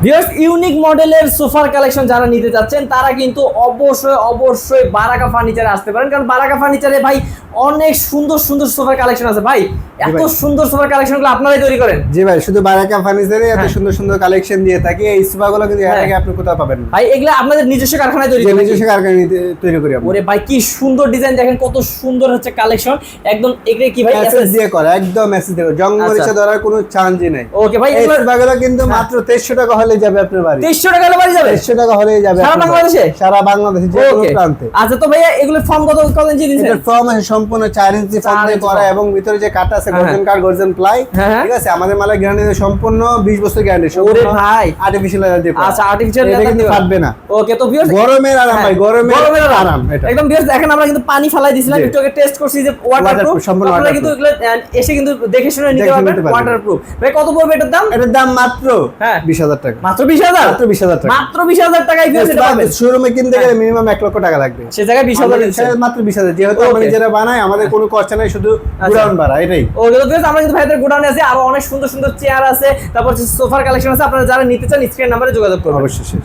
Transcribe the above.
Viewers, unique মডেলের সোফার collection যারা নিতে যাচ্ছেন তারা কিন্তু অবশ্যই বারাকা ফার্নিচারে আসতে পারেন, কারণ বারাকা ফার্নিচারে ভাই অনেক সুন্দর সুন্দর সোফার কালেকশন আছে। ভাই এত সুন্দর সোফার কালেকশনগুলো আপনারাই তৈরি করেন? জি ভাই, শুধু বারাকা ফার্নিচারে এত সুন্দর সুন্দর কালেকশন দিয়ে থাকি। এই সোফাগুলো কিন্তু এর আগে আপনি কোথাও পাবেন না ভাই। এগুলা আপনাদের নিজস্ব কারখানায় তৈরি করেন? নিজস্ব কারখানায় তৈরি করি আমরা। ওরে ভাই কি সুন্দর ডিজাইন, দেখেন কত সুন্দর হচ্ছে কালেকশন। একদম এগুলো কি ভাই এসএস দিয়ে করা, একদম এসএস দিয়ে, জং মরিচা ধরার কোনো চান্সই নাই। ওকে ভাই, এই সোফাগুলো কিন্তু মাত্র 2300 টাকা হলে যাবে আপনার বাড়ি। 2300 টাকা হলে বাড়ি যাবে? 2300 টাকা হলেই যাবে সারা বাংলাদেশে? সারা বাংলাদেশে যে কোনো প্রান্তে। আচ্ছা তো ভাইয়া এগুলো ফর্ম কত ইঞ্চি দিয়েছেন? এটা ফর্ম আছে সম্পূর্ণ 4 ইঞ্চি ফর্ম দিয়ে করা, এবং ভিতরে যে কাট আছে গর্জন কাট গর্জন প্লাই, ঠিক আছে। আমাদের মালের গ্যারান্টি সম্পূর্ণ 20 বছর গ্যারান্টি। ওরে ভাই আর্টিফিশিয়াল লেদার দিয়ে। আচ্ছা, আর্টিফিশিয়াল লেদার কিন্তু ফাটবে না। ওকে তো ভিউয়ার্স, গরমের আরাম ভাই, গরমের আরাম এটা একদম। ভিউয়ার্স দেখেন, আমরা কিন্তু পানি ফেলাই দিছিলাম, একটু আগে টেস্ট করছি যে ওয়াটারপ্রুফ। আপনারা কিন্তু এগুলো এসে কিন্তু দেখে শুনে নিতে পারবেন, ওয়াটারপ্রুফ। ভাই কত পড়বে এটার দাম? এটার দাম মাত্র 20000 টাকা। মাত্র 20000? মাত্র 20000 টাকা। মাত্র 20000 টাকায় ভিউয়ার্স এটা পাবেন। শোরুমে কিনতে গেলে মিনিমাম 1 লক্ষ টাকা লাগবে, সে জায়গায় 20000 দিচ্ছেন মাত্র 20000। যেহেতু আমরা নিজেরা বানাই, আমাদের কোনো কষ্ট নাই, শুধু গোডাউন ভাড়া, এটাই। ওকে তো ভিউয়ার্স, আমরা কিন্তু ভাইদের গোডাউনে আছে, আরো অনেক সুন্দর সুন্দর চেয়ার আছে, তারপর সোফার কালেকশন আছে। আপনারা যারা নিতে চান স্ক্রিন নম্বরে যোগাযোগ করুন অবশ্যই।